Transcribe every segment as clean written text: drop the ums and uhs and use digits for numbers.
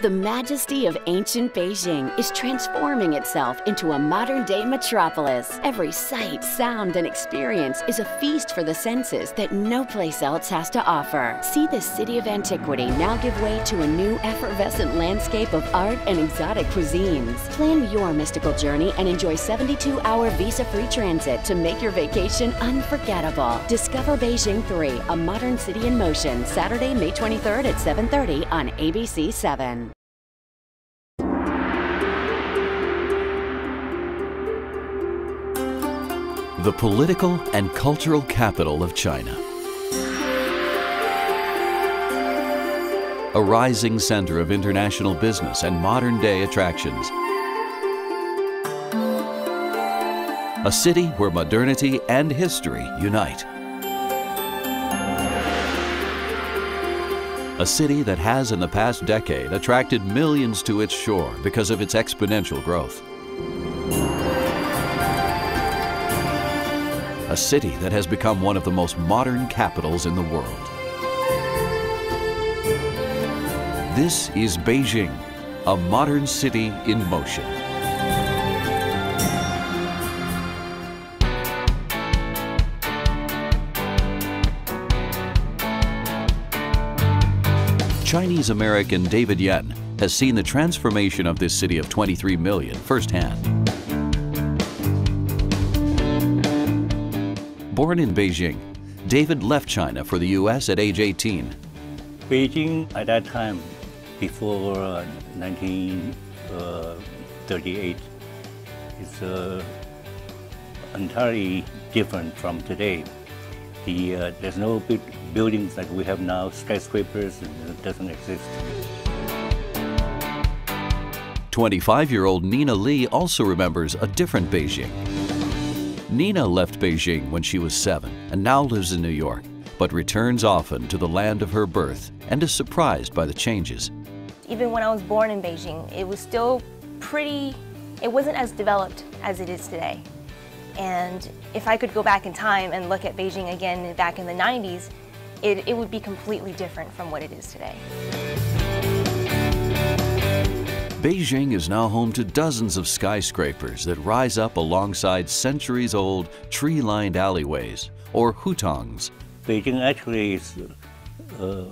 The majesty of ancient Beijing is transforming itself into a modern-day metropolis. Every sight, sound, and experience is a feast for the senses that no place else has to offer. See this city of antiquity now give way to a new effervescent landscape of art and exotic cuisines. Plan your mystical journey and enjoy 72-hour visa-free transit to make your vacation unforgettable. Discover Beijing 3, a modern city in motion, Saturday, May 23rd at 7:30 on ABC 7. The political and cultural capital of China. A rising center of international business and modern-day attractions. A city where modernity and history unite. A city that has in the past decade attracted millions to its shore because of its exponential growth. A city that has become one of the most modern capitals in the world. This is Beijing, a modern city in motion. Chinese-American David Yen has seen the transformation of this city of 23 million firsthand. Born in Beijing, David left China for the U.S. at age 18. Beijing at that time, before 1938, is entirely different from today. There's no big buildings like we have now, skyscrapers, it doesn't exist. 25-year-old Nina Lee also remembers a different Beijing. Nina left Beijing when she was 7 and now lives in New York, but returns often to the land of her birth and is surprised by the changes. Even when I was born in Beijing, it was still it wasn't as developed as it is today. And if I could go back in time and look at Beijing again back in the 90s, it would be completely different from what it is today. Beijing is now home to dozens of skyscrapers that rise up alongside centuries-old tree-lined alleyways, or Hutongs. Beijing actually is a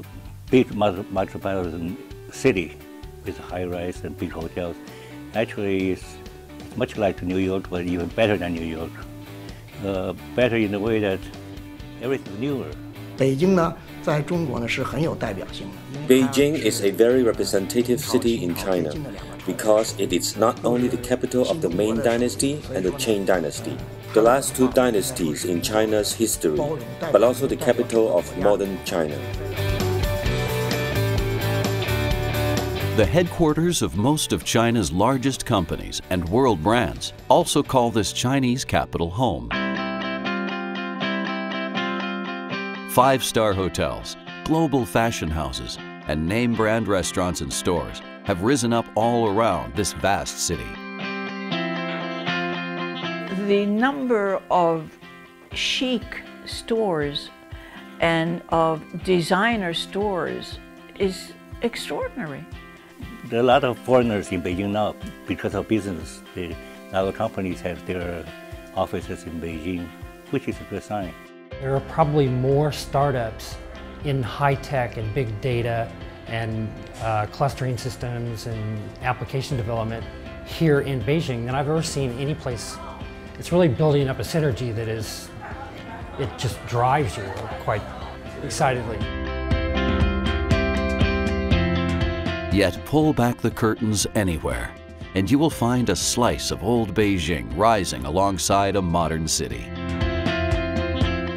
big metropolitan city with high-rise and big hotels. Actually, it's much like New York, but even better than New York. Better in the way that everything's newer. Beijing is a very representative city in China because it is not only the capital of the Ming Dynasty and the Qing Dynasty, the last two dynasties in China's history, but also the capital of modern China. The headquarters of most of China's largest companies and world brands also call this Chinese capital home. 5-star hotels, global fashion houses, and name-brand restaurants and stores have risen up all around this vast city. The number of chic stores and of designer stores is extraordinary. There are a lot of foreigners in Beijing now because of business. Our companies have their offices in Beijing, which is a good sign. There are probably more startups in high-tech and big data and clustering systems and application development here in Beijing than I've ever seen any place. It's really building up a synergy that it just drives you quite excitedly. Yet pull back the curtains anywhere, and you will find a slice of old Beijing rising alongside a modern city.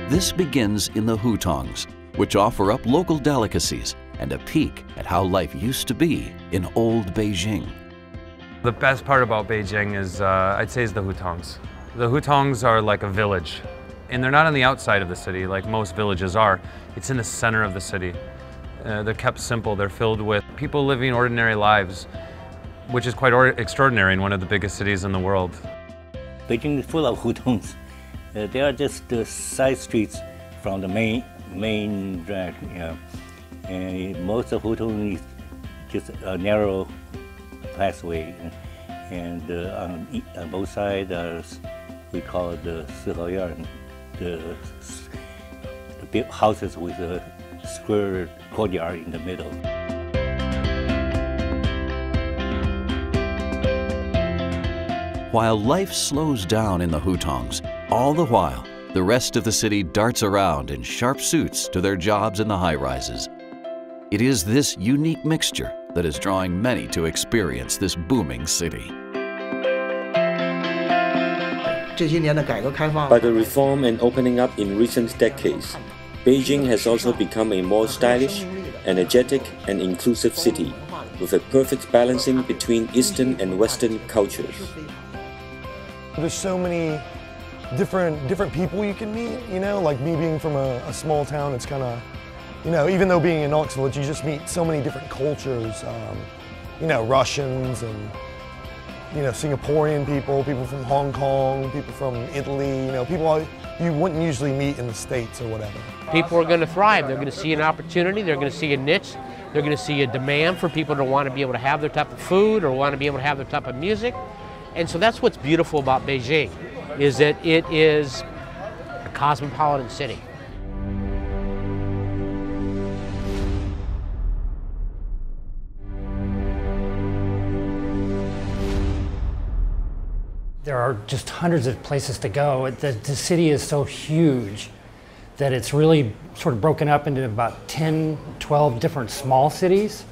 This begins in the Hutongs, which offer up local delicacies and a peek at how life used to be in old Beijing. The best part about Beijing is, I'd say, is the Hutongs. The Hutongs are like a village, and they're not on the outside of the city like most villages are. It's in the center of the city. They're kept simple. They're filled with people living ordinary lives, which is quite extraordinary in one of the biggest cities in the world. Beijing is full of Hutongs. They are just side streets from the main drag. And most of Hutongs just a narrow pathway, and on both sides we call it the Sihouyan, the big houses with a square courtyard in the middle. While life slows down in the Hutongs, all the while, the rest of the city darts around in sharp suits to their jobs in the high-rises. It is this unique mixture that is drawing many to experience this booming city. By the reform and opening up in recent decades, Beijing has also become a more stylish, energetic, and inclusive city, with a perfect balancing between Eastern and Western cultures. There's so many different people you can meet, you know, like me being from a small town, it's kind of, you know, even though being in Knoxville, you just meet so many different cultures, you know, Russians and, you know, Singaporean people, people from Hong Kong, people from Italy, you know, people you wouldn't usually meet in the States or whatever. People are going to thrive. They're going to see an opportunity. They're going to see a niche. They're going to see a demand for people to want to be able to have their type of food or want to be able to have their type of music. And so that's what's beautiful about Beijing, is that it is a cosmopolitan city. There are just hundreds of places to go. The city is so huge that it's really sort of broken up into about 10, 12 different small cities.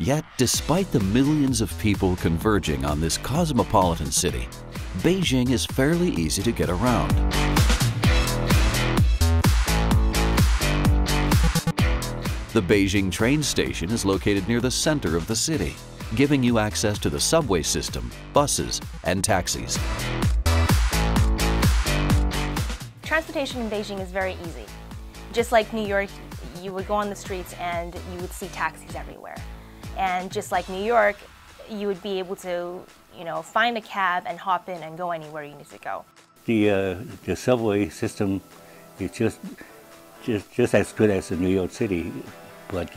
Yet, despite the millions of people converging on this cosmopolitan city, Beijing is fairly easy to get around. The Beijing train station is located near the center of the city, giving you access to the subway system, buses, and taxis. Transportation in Beijing is very easy. Just like New York, you would go on the streets and you would see taxis everywhere. And just like New York, you would be able to, you know, find a cab and hop in and go anywhere you need to go. The subway system is just as good as New York City, but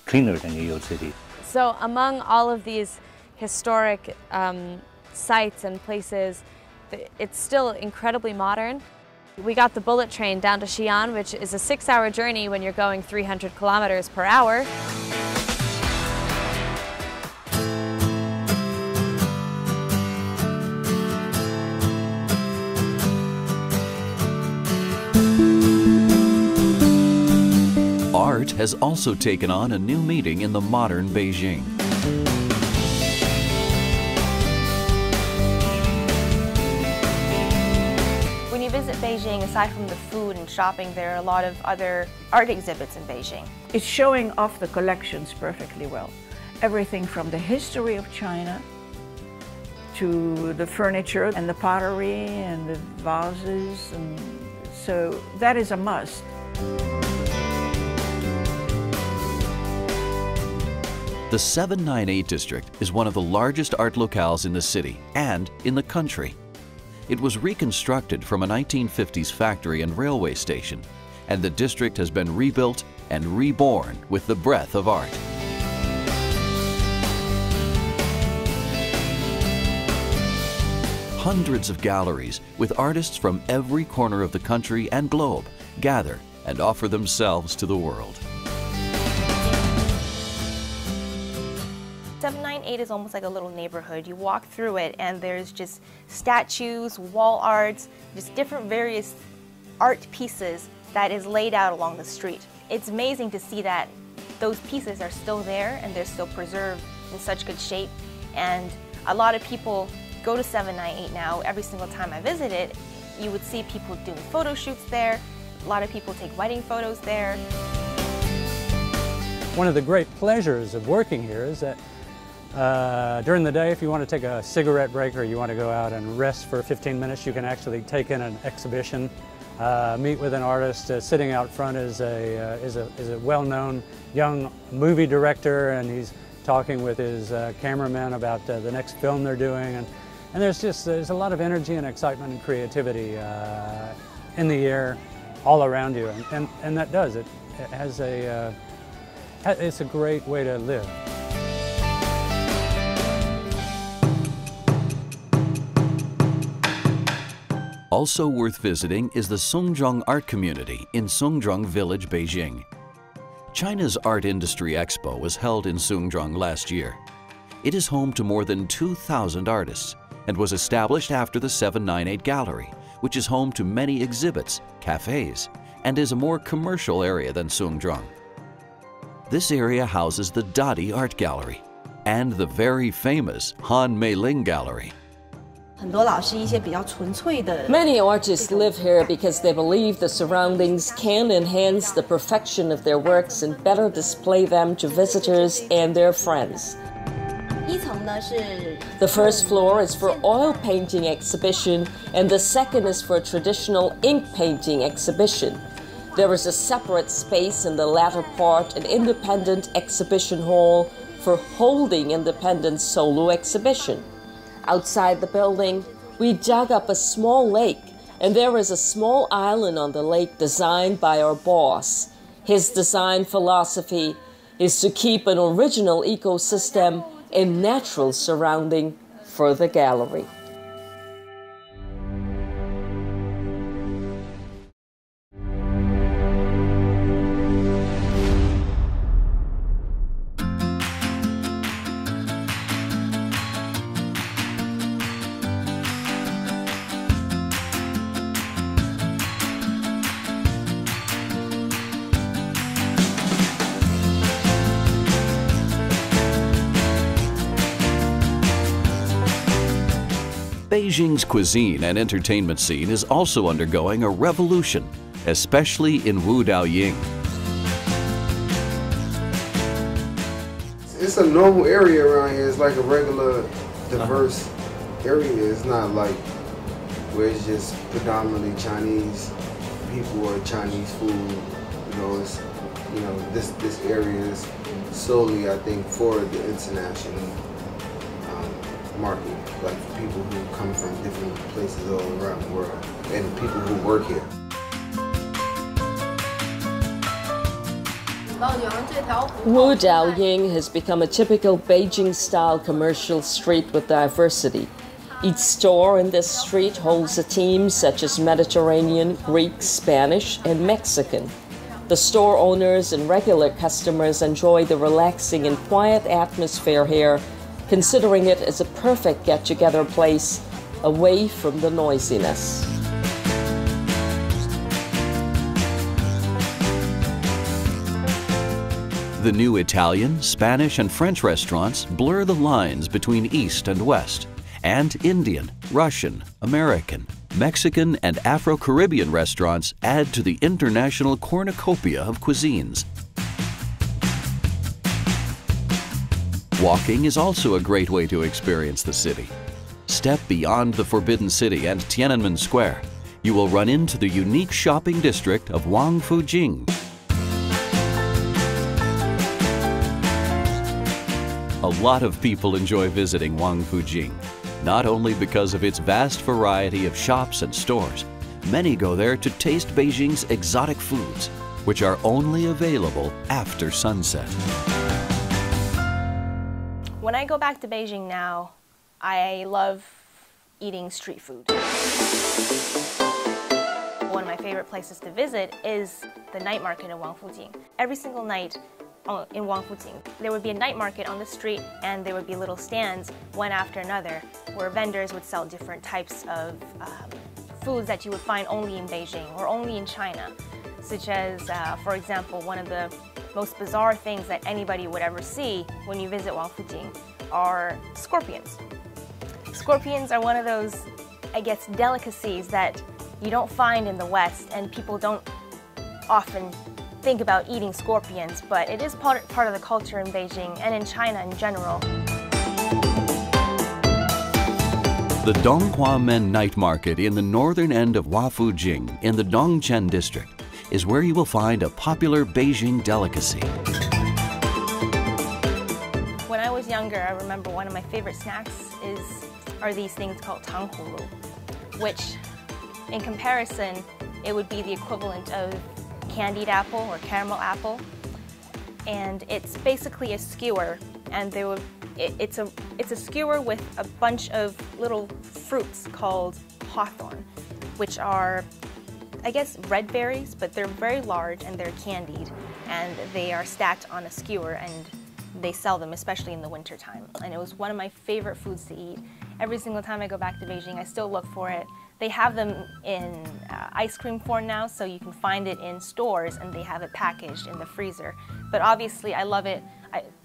cleaner than New York City. So among all of these historic sites and places, it's still incredibly modern. We got the bullet train down to Xi'an, which is a 6-hour journey when you're going 300 kilometers per hour. Art has also taken on a new meaning in the modern Beijing. When you visit Beijing, aside from the food and shopping, there are a lot of other art exhibits in Beijing. It's showing off the collections perfectly well. Everything from the history of China to the furniture and the pottery and the vases, and so that is a must. The 798 district is one of the largest art locales in the city and in the country. It was reconstructed from a 1950s factory and railway station, and the district has been rebuilt and reborn with the breath of art. Hundreds of galleries with artists from every corner of the country and globe gather and offer themselves to the world. 798 is almost like a little neighborhood. You walk through it and there's just statues, wall arts, just different various art pieces that is laid out along the street. It's amazing to see that those pieces are still there and they're still preserved in such good shape. And a lot of people go to 798 now. Every single time I visit it, you would see people doing photo shoots there. A lot of people take wedding photos there. One of the great pleasures of working here is that during the day, if you want to take a cigarette break or you want to go out and rest for 15 minutes, you can actually take in an exhibition meet with an artist. Sitting out front is a well-known young movie director, and he's talking with his cameraman about the next film they're doing. And there's a lot of energy and excitement and creativity in the air all around you, and that does it. It has it's a great way to live. Also worth visiting is the Songzhong Art Community in Songzhong Village, Beijing. China's Art Industry Expo was held in Songzhong last year. It is home to more than 2,000 artists and was established after the 798 Gallery, which is home to many exhibits, cafes, and is a more commercial area than Songzhong. This area houses the Dadi Art Gallery and the very famous Han Meiling Gallery. Many artists live here because they believe the surroundings can enhance the perfection of their works and better display them to visitors and their friends. The first floor is for oil painting exhibition, and the second is for traditional ink painting exhibition. There is a separate space in the latter part, an independent exhibition hall for holding independent solo exhibition. Outside the building, we dug up a small lake, and there is a small island on the lake designed by our boss. His design philosophy is to keep an original ecosystem and natural surrounding for the gallery. Beijing's cuisine and entertainment scene is also undergoing a revolution, especially in Wudaoying. It's a normal area around here. It's like a regular, diverse area. It's not like where it's just predominantly Chinese people or Chinese food. This area is solely, I think, for the international market, like for people who come from different places all around the world and people who work here. Wudaoying has become a typical Beijing-style commercial street with diversity. Each store in this street holds a theme such as Mediterranean, Greek, Spanish, and Mexican. The store owners and regular customers enjoy the relaxing and quiet atmosphere here, considering it as a perfect get-together place away from the noisiness. The new Italian, Spanish, and French restaurants blur the lines between East and West, and Indian, Russian, American, Mexican, and Afro-Caribbean restaurants add to the international cornucopia of cuisines. Walking is also a great way to experience the city. Step beyond the Forbidden City and Tiananmen Square. You will run into the unique shopping district of Wong Fuji. A lot of people enjoy visiting Wong Fuji, not only because of its vast variety of shops and stores. Many go there to taste Beijing's exotic foods, which are only available after sunset. When I go back to Beijing now, I love eating street food. One of my favorite places to visit is the night market in Wong Fuji. Every single night in Wong Fuji, there would be a night market on the street, and there would be little stands, one after another, where vendors would sell different types of foods that you would find only in Beijing or only in China, such as, for example, one of the most bizarre things that anybody would ever see when you visit Wong Fuji are scorpions. Scorpions are one of those, I guess, delicacies that you don't find in the West, and people don't often think about eating scorpions, but it is part of the culture in Beijing and in China in general. The Dong-Gwon night market in the northern end of Wong Fuji in the Dongchen district is where you will find a popular Beijing delicacy. When I was younger, I remember one of my favorite snacks are these things called tanghulu, which in comparison, it would be the equivalent of candied apple or caramel apple. And it's basically a skewer, and it's a skewer with a bunch of little fruits called hawthorn, which are, I guess, red berries, but they're very large and they're candied, and they are stacked on a skewer, and they sell them, especially in the winter time. And it was one of my favorite foods to eat. Every single time I go back to Beijing, I still look for it. They have them in ice cream form now, so you can find it in stores, and they have it packaged in the freezer. But obviously, I love it.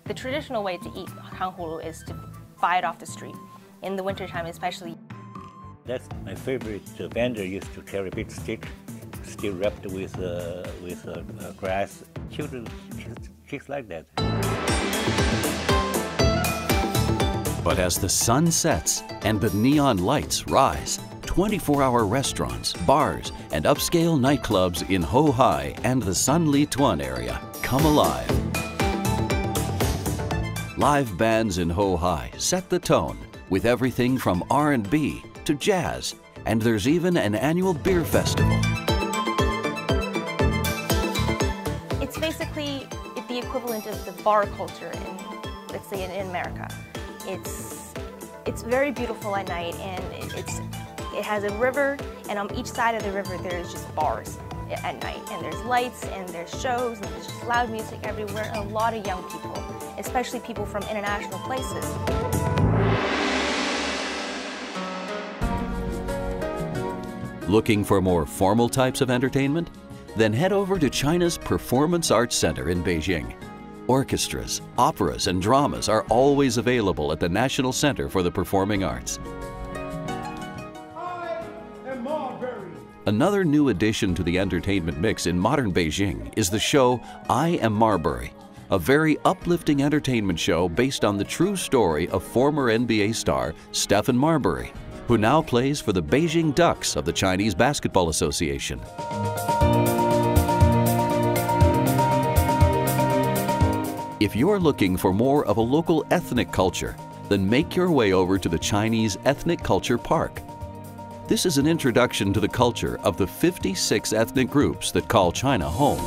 The traditional way to eat tanghulu is to buy it off the street, in the wintertime especially. That's my favorite. Vendor used to carry a big stick, still wrapped with grass. Children just like that. But as the sun sets and the neon lights rise, 24-hour restaurants, bars, and upscale nightclubs in Ho-Hai and the Sanlituan area come alive. Live bands in Ho-Hai set the tone with everything from R&B to jazz, and there's even an annual beer festival. It's basically the equivalent of the bar culture in, let's say, in America. It's very beautiful at night, and it has a river, and on each side of the river there's just bars at night, and there's lights, and there's shows, and there's just loud music everywhere, and a lot of young people, especially people from international places. Looking for more formal types of entertainment? Then head over to China's Performance Arts Center in Beijing. Orchestras, operas, and dramas are always available at the National Center for the Performing Arts. Another new addition to the entertainment mix in modern Beijing is the show I Am Marbury, a very uplifting entertainment show based on the true story of former NBA star Stephen Marbury, who now plays for the Beijing Ducks of the Chinese Basketball Association. If you're looking for more of a local ethnic culture, then make your way over to the Chinese Ethnic Culture Park. This is an introduction to the culture of the 56 ethnic groups that call China home.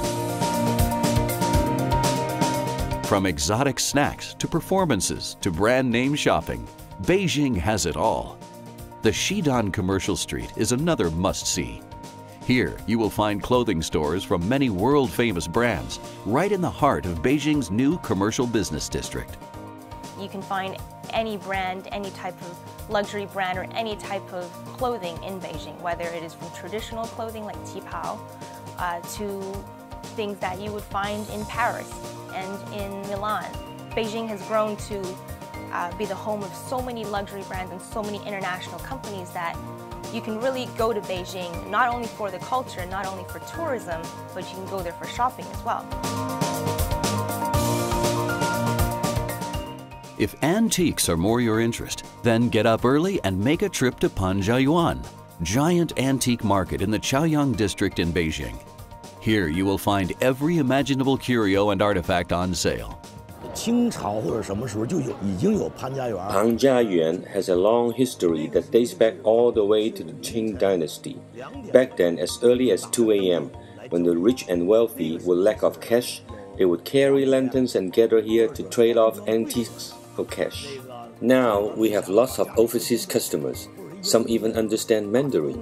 From exotic snacks to performances to brand name shopping, Beijing has it all. The Xidan Commercial Street is another must-see. Here, you will find clothing stores from many world-famous brands right in the heart of Beijing's new commercial business district. You can find any brand, any type of luxury brand, or any type of clothing in Beijing, whether it is from traditional clothing like qipao to things that you would find in Paris and in Milan. Beijing has grown to be the home of so many luxury brands and so many international companies that you can really go to Beijing not only for the culture, not only for tourism, but you can go there for shopping as well. If antiques are more your interest, then get up early and make a trip to Panjiayuan, giant antique market in the Chaoyang district in Beijing. Here you will find every imaginable curio and artifact on sale. Panjiayuan has a long history that dates back all the way to the Qing dynasty. Back then, as early as 2 a.m., when the rich and wealthy would lack of cash, they would carry lanterns and gather here to trade off antiques for cash. Now, we have lots of overseas customers. Some even understand Mandarin.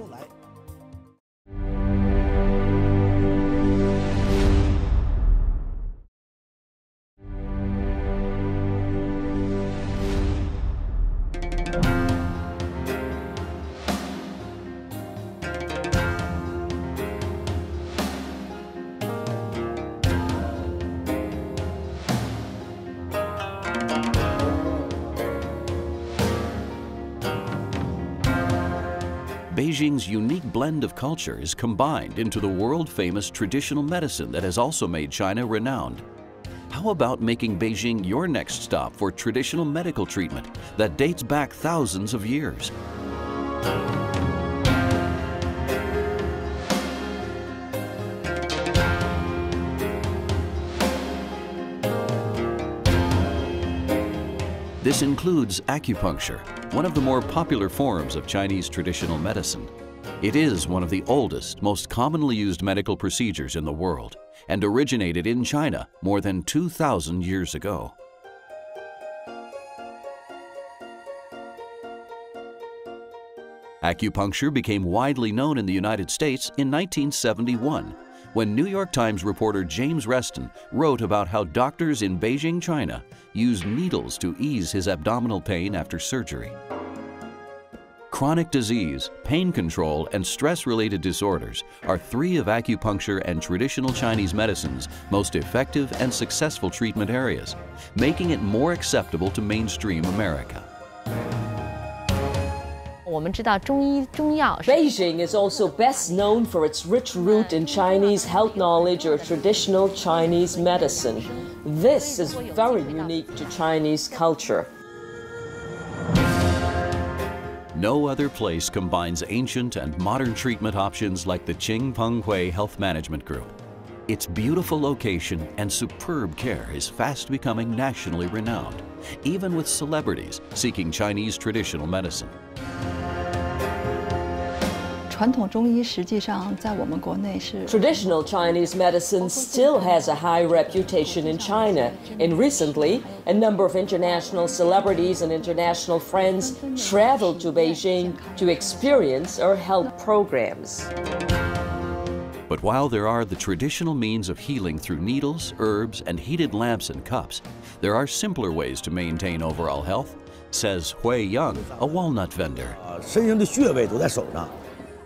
Beijing's unique blend of culture is combined into the world-famous traditional medicine that has also made China renowned. How about making Beijing your next stop for traditional medical treatment that dates back thousands of years? This includes acupuncture, one of the more popular forms of Chinese traditional medicine. It is one of the oldest, most commonly used medical procedures in the world and originated in China more than 2,000 years ago. Acupuncture became widely known in the United States in 1971 when New York Times reporter James Reston wrote about how doctors in Beijing, China, used needles to ease his abdominal pain after surgery. Chronic disease, pain control, and stress-related disorders are three of acupuncture and traditional Chinese medicine's most effective and successful treatment areas, making it more acceptable to mainstream America. Beijing is also best known for its rich root in Chinese health knowledge or traditional Chinese medicine. This is very unique to Chinese culture. No other place combines ancient and modern treatment options like the Qing Peng Hui Health Management Group. Its beautiful location and superb care is fast becoming nationally renowned, even with celebrities seeking Chinese traditional medicine. Traditional Chinese medicine still has a high reputation in China, and recently, a number of international celebrities and international friends traveled to Beijing to experience our health programs. But while there are the traditional means of healing through needles, herbs, and heated lamps and cups, there are simpler ways to maintain overall health, says Hui Yang, a walnut vendor.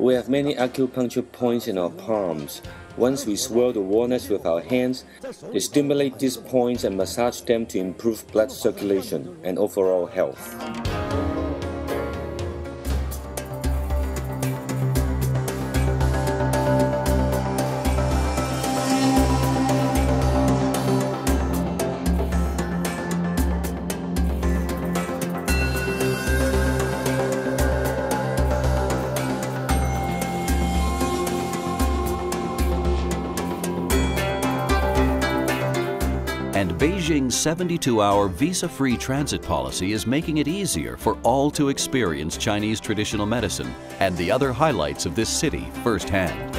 We have many acupuncture points in our palms. Once we swirl the walnuts with our hands, they stimulate these points and massage them to improve blood circulation and overall health. And Beijing's 72-hour visa-free transit policy is making it easier for all to experience Chinese traditional medicine and the other highlights of this city firsthand.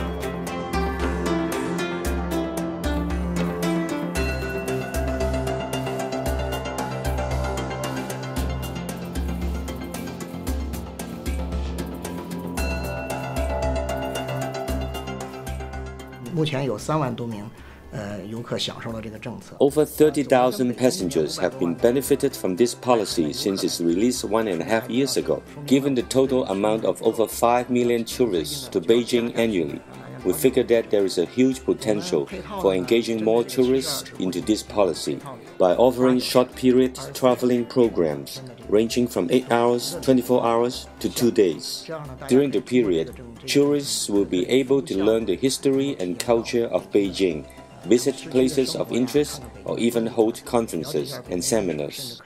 Over 30,000 passengers have been benefited from this policy since its release 1.5 years ago. Given the total amount of over 5 million tourists to Beijing annually, we figure that there is a huge potential for engaging more tourists into this policy by offering short-period traveling programs ranging from 8 hours, 24 hours to 2 days. During the period, tourists will be able to learn the history and culture of Beijing, visit places of interest, or even hold conferences and seminars.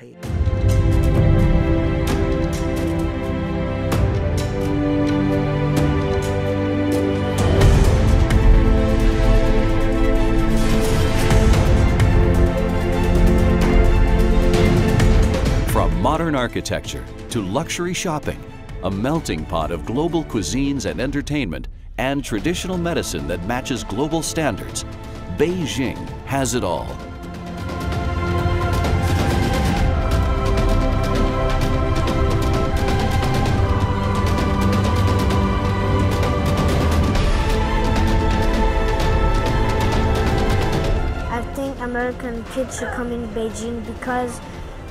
From modern architecture to luxury shopping, a melting pot of global cuisines and entertainment, and traditional medicine that matches global standards, Beijing has it all. I think American kids should come in Beijing because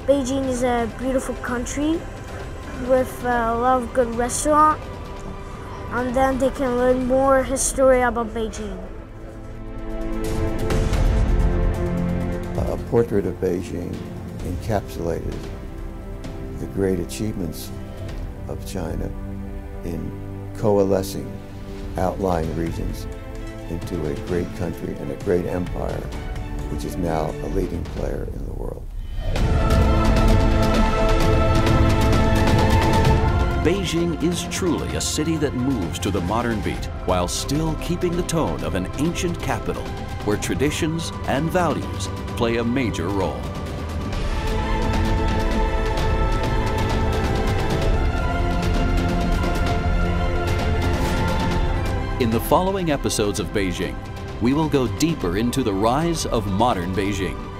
Beijing is a beautiful country with a lot of good restaurants, and then they can learn more history about Beijing. A portrait of Beijing encapsulated the great achievements of China in coalescing outlying regions into a great country and a great empire, which is now a leading player in the world. Beijing Beijing is truly a city that moves to the modern beat while still keeping the tone of an ancient capital where traditions and values play a major role. In the following episodes of Beijing, we will go deeper into the rise of modern Beijing.